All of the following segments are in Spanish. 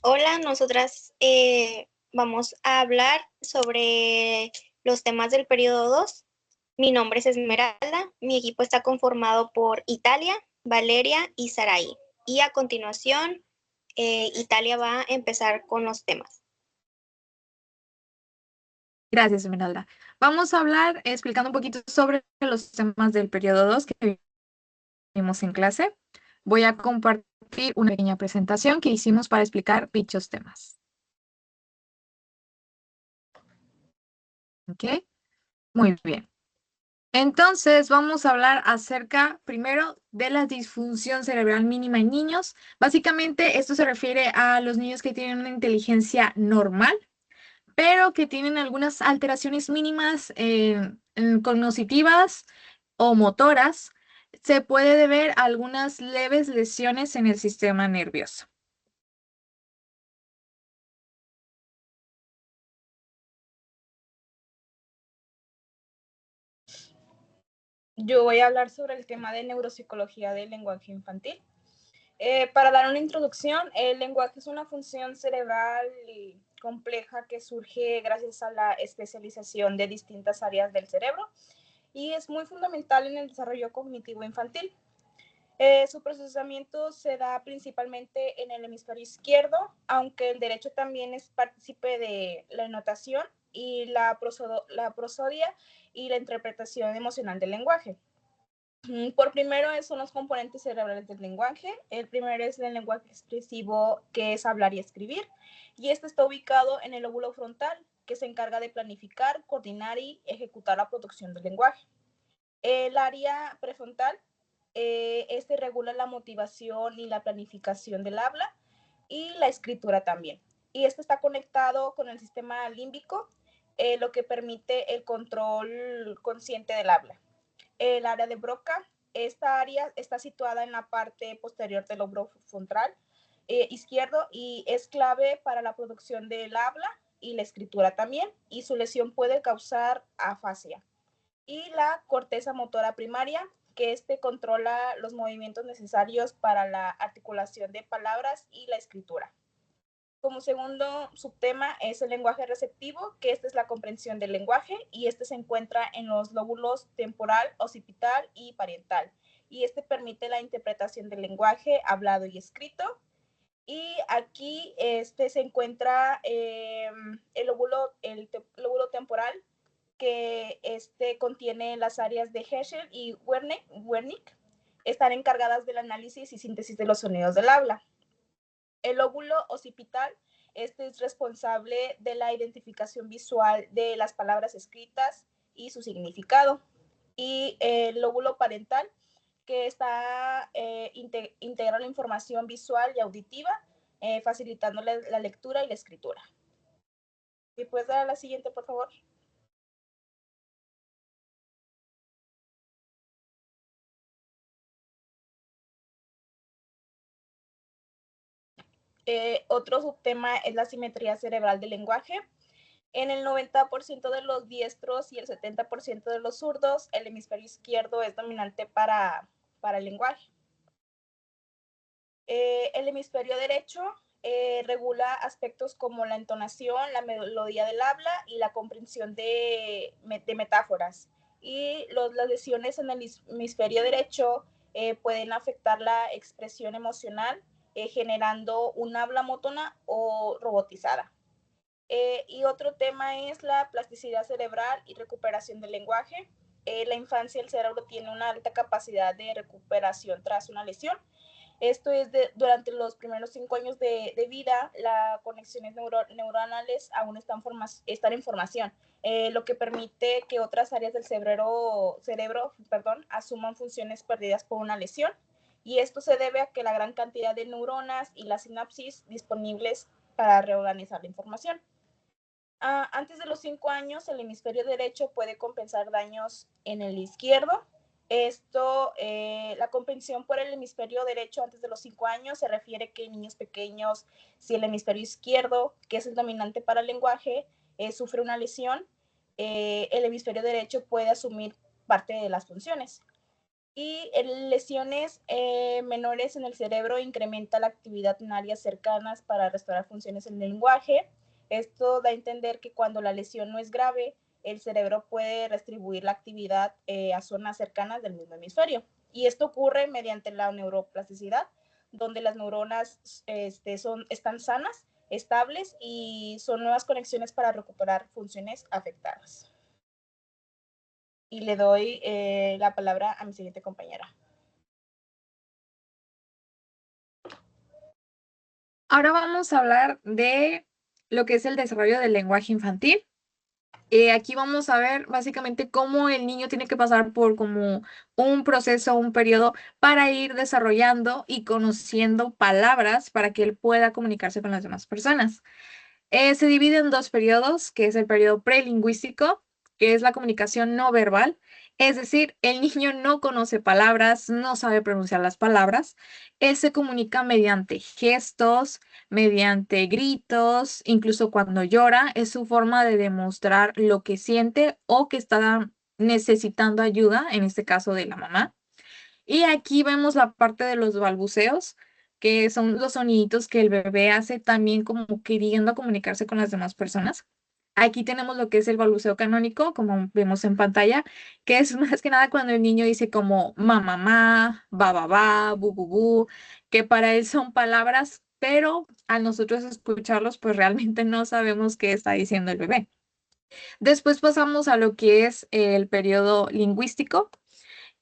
Hola, nosotras vamos a hablar sobre los temas del periodo 2. Mi nombre es Esmeralda, mi equipo está conformado por Italia, Valeria y Saraí. Y a continuación, Italia va a empezar con los temas. Gracias, Esmeralda. Vamos a hablar explicando un poquito sobre los temas del periodo 2 que vimos en clase. Voy a compartir una pequeña presentación que hicimos para explicar dichos temas. ¿Ok? Muy bien. Entonces, vamos a hablar acerca primero de la disfunción cerebral mínima en niños. Básicamente, esto se refiere a los niños que tienen una inteligencia normal, pero que tienen algunas alteraciones mínimas cognitivas o motoras. Se puede deber a algunas leves lesiones en el sistema nervioso. Yo voy a hablar sobre el tema de neuropsicología del lenguaje infantil. Para dar una introducción, el lenguaje es una función cerebral compleja que surge gracias a la especialización de distintas áreas del cerebro y es muy fundamental en el desarrollo cognitivo infantil. Su procesamiento se da principalmente en el hemisferio izquierdo, aunque el derecho también es partícipe de la notación y la prosodia y la interpretación emocional del lenguaje. Por primero son los componentes cerebrales del lenguaje. El primero es el lenguaje expresivo, que es hablar y escribir, y este está ubicado en el lóbulo frontal, que se encarga de planificar, coordinar y ejecutar la producción del lenguaje. El área prefrontal, este regula la motivación y la planificación del habla y la escritura también. Y este está conectado con el sistema límbico, lo que permite el control consciente del habla. El área de Broca, esta área está situada en la parte posterior del lóbulo frontal izquierdo y es clave para la producción del habla y la escritura también, y su lesión puede causar afasia. Y la corteza motora primaria, que este controla los movimientos necesarios para la articulación de palabras y la escritura. Como segundo subtema es el lenguaje receptivo, que esta es la comprensión del lenguaje y este se encuentra en los lóbulos temporal, occipital y parietal. Y este permite la interpretación del lenguaje hablado y escrito. Y aquí se encuentra el lóbulo temporal, que contiene las áreas de Heschel y Wernicke. Están encargadas del análisis y síntesis de los sonidos del habla. El lóbulo occipital, este es responsable de la identificación visual de las palabras escritas y su significado. Y el lóbulo parental, que está integra la información visual y auditiva, facilitando la lectura y la escritura. ¿Me puedes dar a la siguiente, por favor? Otro subtema es la simetría cerebral del lenguaje. En el 90% de los diestros y el 70% de los zurdos, el hemisferio izquierdo es dominante para el lenguaje. El hemisferio derecho regula aspectos como la entonación, la melodía del habla y la comprensión de metáforas. Y las lesiones en el hemisferio derecho pueden afectar la expresión emocional, generando un habla monótona o robotizada. Y otro tema es la plasticidad cerebral y recuperación del lenguaje. La infancia, el cerebro tiene una alta capacidad de recuperación tras una lesión. Esto es durante los primeros 5 años de vida, las conexiones neuronales aún están en formación, lo que permite que otras áreas del cerebro asuman funciones perdidas por una lesión. Y esto se debe a que la gran cantidad de neuronas y las sinapsis disponibles para reorganizar la información. Antes de los 5 años, el hemisferio derecho puede compensar daños en el izquierdo. La comprensión por el hemisferio derecho antes de los 5 años se refiere que en niños pequeños, si el hemisferio izquierdo, que es el dominante para el lenguaje, sufre una lesión, el hemisferio derecho puede asumir parte de las funciones. Y lesiones menores en el cerebro incrementa la actividad en áreas cercanas para restaurar funciones en el lenguaje. Esto da a entender que cuando la lesión no es grave, el cerebro puede redistribuir la actividad a zonas cercanas del mismo hemisferio. Y esto ocurre mediante la neuroplasticidad, donde las neuronas están sanas, estables y son nuevas conexiones para recuperar funciones afectadas. Y le doy la palabra a mi siguiente compañera. Ahora vamos a hablar de lo que es el desarrollo del lenguaje infantil. Aquí vamos a ver básicamente cómo el niño tiene que pasar por como un proceso, un periodo para ir desarrollando y conociendo palabras para que él pueda comunicarse con las demás personas. Se divide en dos periodos, que es el periodo prelingüístico, que es la comunicación no verbal. Es decir, el niño no conoce palabras, no sabe pronunciar las palabras. Él se comunica mediante gestos, mediante gritos, incluso cuando llora, es su forma de demostrar lo que siente o que está necesitando ayuda, en este caso de la mamá. Y aquí vemos la parte de los balbuceos, que son los soniditos que el bebé hace también como queriendo comunicarse con las demás personas. Aquí tenemos lo que es el balbuceo canónico, como vemos en pantalla, que es más que nada cuando el niño dice como mamá, ba, bu, bu, que para él son palabras, pero al nosotros escucharlos, pues realmente no sabemos qué está diciendo el bebé. Después pasamos a lo que es el periodo lingüístico,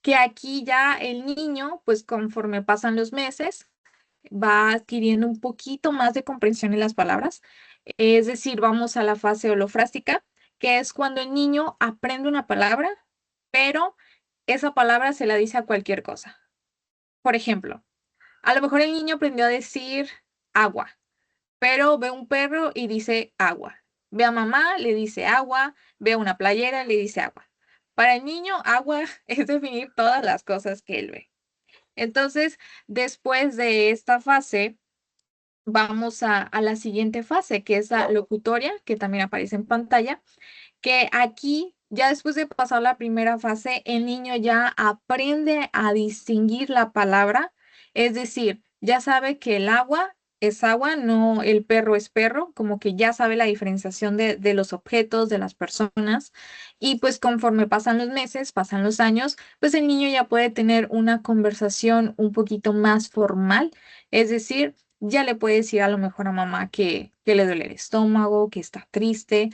que aquí ya el niño, pues conforme pasan los meses, va adquiriendo un poquito más de comprensión en las palabras. Es decir, vamos a la fase holofrástica, que es cuando el niño aprende una palabra, pero esa palabra se la dice a cualquier cosa. Por ejemplo, a lo mejor el niño aprendió a decir agua, pero ve un perro y dice agua. Ve a mamá, le dice agua, ve a una playera, le dice agua. Para el niño, agua es definir todas las cosas que él ve. Entonces, después de esta fase, vamos a la siguiente fase, que es la locutoria, que también aparece en pantalla, que aquí, ya después de pasar la primera fase, el niño ya aprende a distinguir la palabra, es decir, ya sabe que el agua es agua, no el perro es perro, como que ya sabe la diferenciación de los objetos, de las personas, y pues conforme pasan los meses, pasan los años, pues el niño ya puede tener una conversación un poquito más formal, es decir, ya le puede decir a lo mejor a mamá que le duele el estómago, que está triste.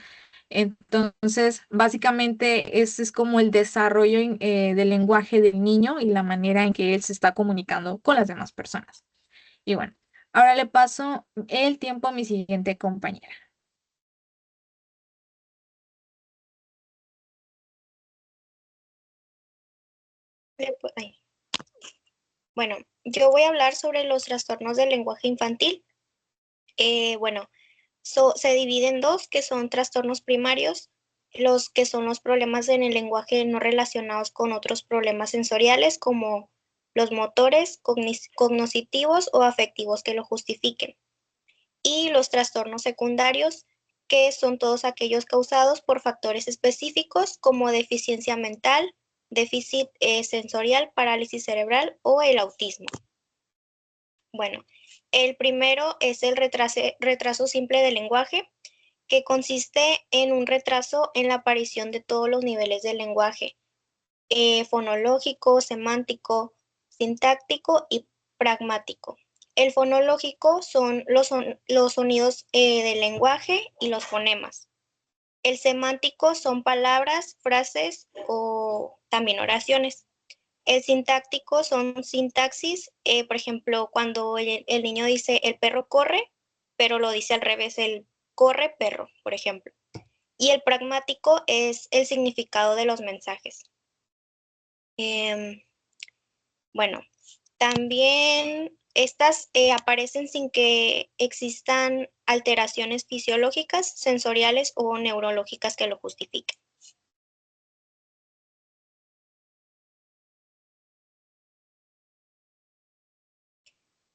Entonces, básicamente, ese es como el desarrollo del lenguaje del niño y la manera en que él se está comunicando con las demás personas. Y bueno, ahora le paso el tiempo a mi siguiente compañera. Ay. Bueno, yo voy a hablar sobre los trastornos del lenguaje infantil. Bueno, se divide en dos, que son trastornos primarios, los que son los problemas en el lenguaje no relacionados con otros problemas sensoriales, como los motores, cognitivos o afectivos que lo justifiquen. Y los trastornos secundarios, que son todos aquellos causados por factores específicos como deficiencia mental, déficit sensorial, parálisis cerebral o el autismo. Bueno, el primero es el retraso simple del lenguaje, que consiste en un retraso en la aparición de todos los niveles del lenguaje, fonológico, semántico, sintáctico y pragmático. El fonológico son los sonidos del lenguaje y los fonemas. El semántico son palabras, frases o también oraciones. El sintáctico son sintaxis, por ejemplo, cuando el niño dice el perro corre, pero lo dice al revés, el corre perro, por ejemplo. Y el pragmático es el significado de los mensajes. Bueno, también estas aparecen sin que existan alteraciones fisiológicas, sensoriales o neurológicas que lo justifiquen.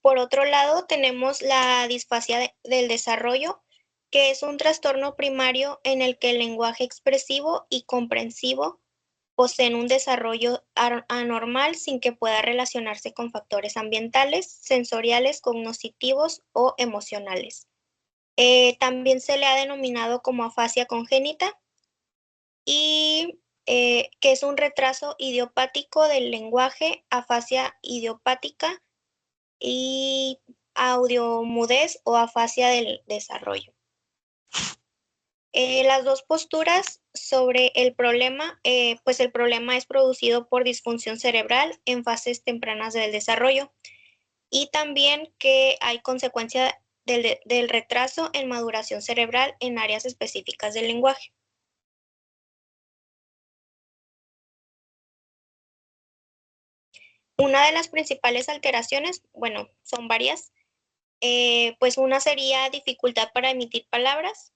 Por otro lado, tenemos la disfasia del desarrollo, que es un trastorno primario en el que el lenguaje expresivo y comprensivo poseen un desarrollo anormal sin que pueda relacionarse con factores ambientales, sensoriales, cognitivos o emocionales. También se le ha denominado como afasia congénita y que es un retraso idiopático del lenguaje, afasia idiopática y audiomudez o afasia del desarrollo. Las dos posturas sobre el problema, pues el problema es producido por disfunción cerebral en fases tempranas del desarrollo y también que hay consecuencia del retraso en maduración cerebral en áreas específicas del lenguaje. Una de las principales alteraciones, bueno, son varias, pues una sería dificultad para emitir palabras,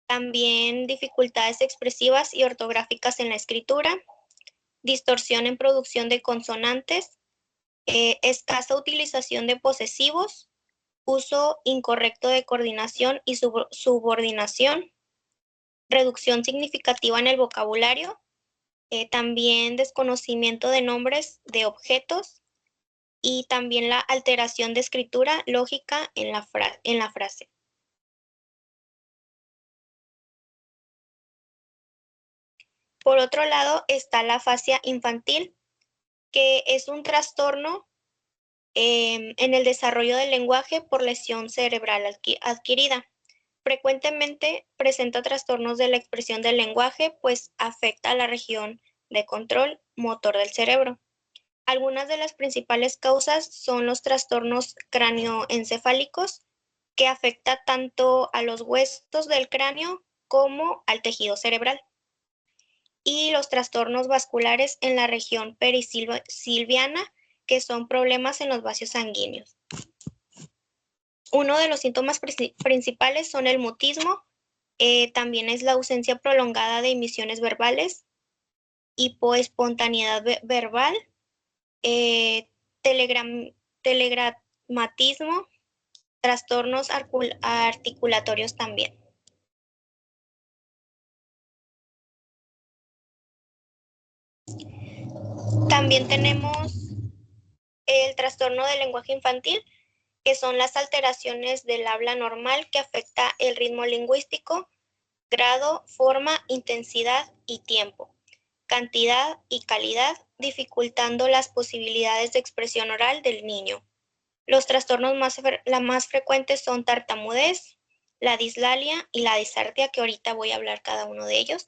también dificultades expresivas y ortográficas en la escritura, distorsión en producción de consonantes, escasa utilización de posesivos, uso incorrecto de coordinación y subordinación, reducción significativa en el vocabulario, también desconocimiento de nombres de objetos y también la alteración de escritura lógica en la frase. Por otro lado está la afasia infantil, que es un trastorno en el desarrollo del lenguaje por lesión cerebral adquirida. Frecuentemente presenta trastornos de la expresión del lenguaje, pues afecta a la región de control motor del cerebro. Algunas de las principales causas son los trastornos cráneoencefálicos, que afecta tanto a los huesos del cráneo como al tejido cerebral, y los trastornos vasculares en la región perisilviana, que son problemas en los vasos sanguíneos. Uno de los síntomas principales son el mutismo, también es la ausencia prolongada de emisiones verbales, hipoespontaneidad verbal, telegramatismo, trastornos articulatorios también. También tenemos el trastorno del lenguaje infantil, que son las alteraciones del habla normal que afecta el ritmo lingüístico, grado, forma, intensidad y tiempo, cantidad y calidad, dificultando las posibilidades de expresión oral del niño. Los trastornos más frecuentes son tartamudez, la dislalia y la disartria, que ahorita voy a hablar cada uno de ellos.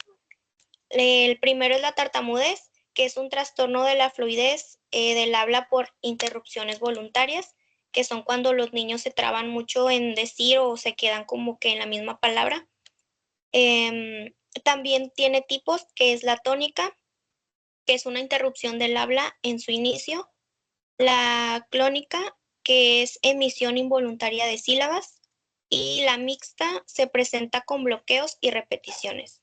El primero es la tartamudez, que es un trastorno de la fluidez del habla por interrupciones voluntarias, que son cuando los niños se traban mucho en decir o se quedan como que en la misma palabra. También tiene tipos, que es la tónica, que es una interrupción del habla en su inicio, la clónica, que es emisión involuntaria de sílabas, y la mixta se presenta con bloqueos y repeticiones.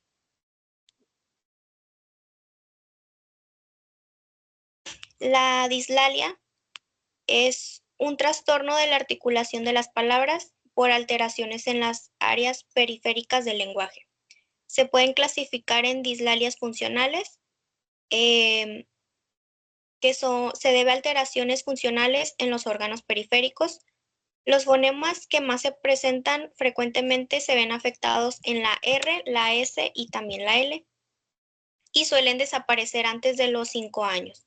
La dislalia es un trastorno de la articulación de las palabras por alteraciones en las áreas periféricas del lenguaje. Se pueden clasificar en dislalias funcionales, se debe a alteraciones funcionales en los órganos periféricos. Los fonemas que más se presentan frecuentemente se ven afectados en la R, la S y también la L, y suelen desaparecer antes de los 5 años.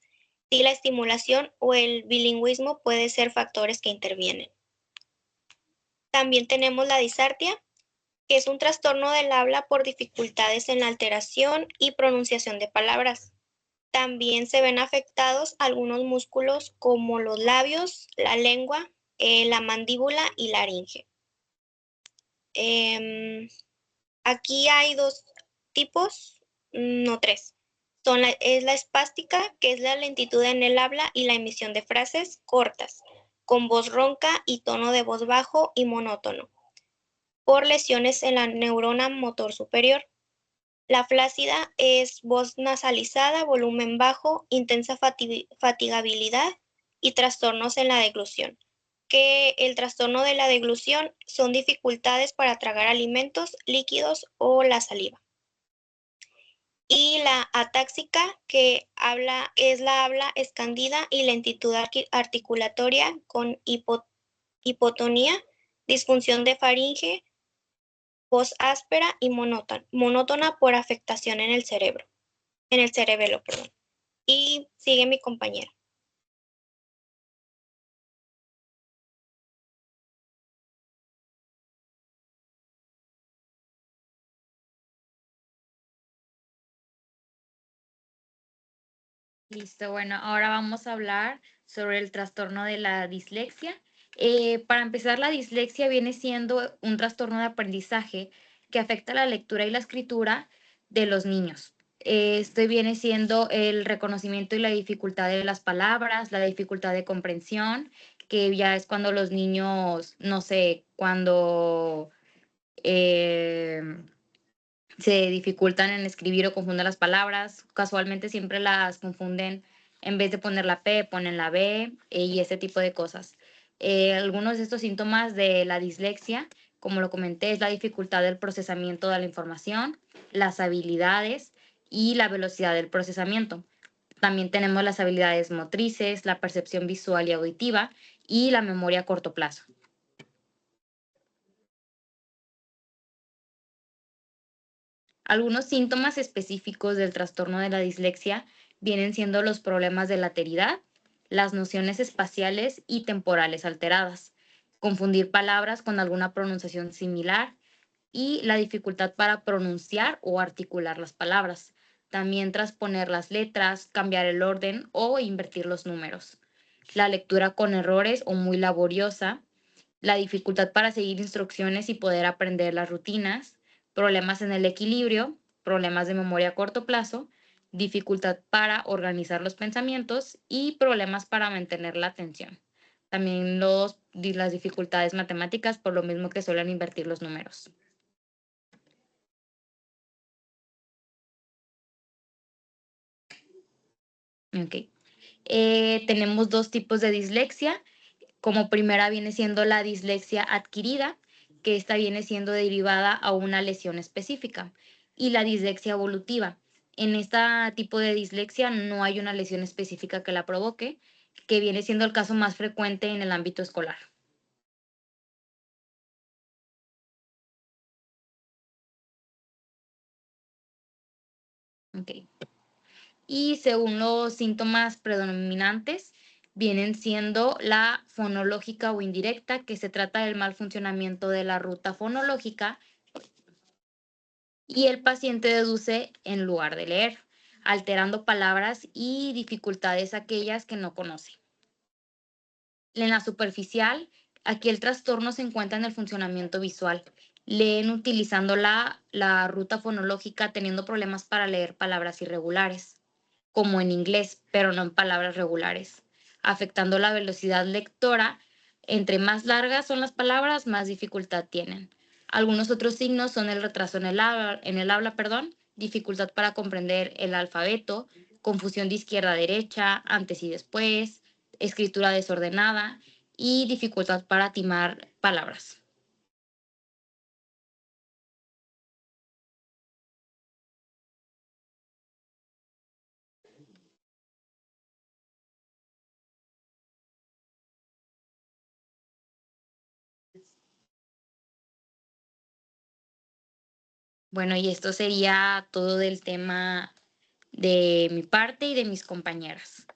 Si la estimulación o el bilingüismo puede ser factores que intervienen. También tenemos la disartria, que es un trastorno del habla por dificultades en la alteración y pronunciación de palabras. También se ven afectados algunos músculos como los labios, la lengua, la mandíbula y la laringe. Aquí hay dos tipos, no tres. Es la espástica, que es la lentitud en el habla y la emisión de frases cortas, con voz ronca y tono de voz bajo y monótono, por lesiones en la neurona motor superior. La flácida es voz nasalizada, volumen bajo, intensa fatigabilidad y trastornos en la deglución, que el trastorno de la deglución son dificultades para tragar alimentos líquidos o la saliva. y la atáxica, que es la habla escandida y lentitud articulatoria con hipotonía, disfunción de faringe, voz áspera y monótona por afectación en el cerebelo, perdón. Y sigue mi compañera. Listo, bueno, ahora vamos a hablar sobre el trastorno de la dislexia. Para empezar, la dislexia viene siendo un trastorno de aprendizaje que afecta la lectura y la escritura de los niños. Este viene siendo el reconocimiento y la dificultad de las palabras, la dificultad de comprensión, que ya es cuando los niños, no sé, cuando se dificultan en escribir o confunden las palabras. Casualmente siempre las confunden, en vez de poner la P, ponen la B y ese tipo de cosas. Algunos de estos síntomas de la dislexia, como lo comenté, es la dificultad del procesamiento de la información, las habilidades y la velocidad del procesamiento. También tenemos las habilidades motrices, la percepción visual y auditiva y la memoria a corto plazo. Algunos síntomas específicos del trastorno de la dislexia vienen siendo los problemas de lateridad, las nociones espaciales y temporales alteradas, confundir palabras con alguna pronunciación similar y la dificultad para pronunciar o articular las palabras. También transponer las letras, cambiar el orden o invertir los números. La lectura con errores o muy laboriosa, la dificultad para seguir instrucciones y poder aprender las rutinas, problemas en el equilibrio, problemas de memoria a corto plazo, dificultad para organizar los pensamientos y problemas para mantener la atención. También las dificultades matemáticas, por lo mismo que suelen invertir los números. Okay. Tenemos dos tipos de dislexia. Como primera viene siendo la dislexia adquirida, que esta viene siendo derivada a una lesión específica, y la dislexia evolutiva. En este tipo de dislexia no hay una lesión específica que la provoque, que viene siendo el caso más frecuente en el ámbito escolar. Okay. Y según los síntomas predominantes, vienen siendo la fonológica o indirecta, que se trata del mal funcionamiento de la ruta fonológica, y el paciente deduce en lugar de leer, alterando palabras y dificultades aquellas que no conoce. En la superficial, aquí el trastorno se encuentra en el funcionamiento visual. Leen utilizando la ruta fonológica, teniendo problemas para leer palabras irregulares, como en inglés, pero no en palabras regulares, afectando la velocidad lectora. Entre más largas son las palabras, más dificultad tienen. Algunos otros signos son el retraso en el habla, dificultad para comprender el alfabeto, confusión de izquierda a derecha, antes y después, escritura desordenada y dificultad para timar palabras. Bueno, y esto sería todo del tema de mi parte y de mis compañeras.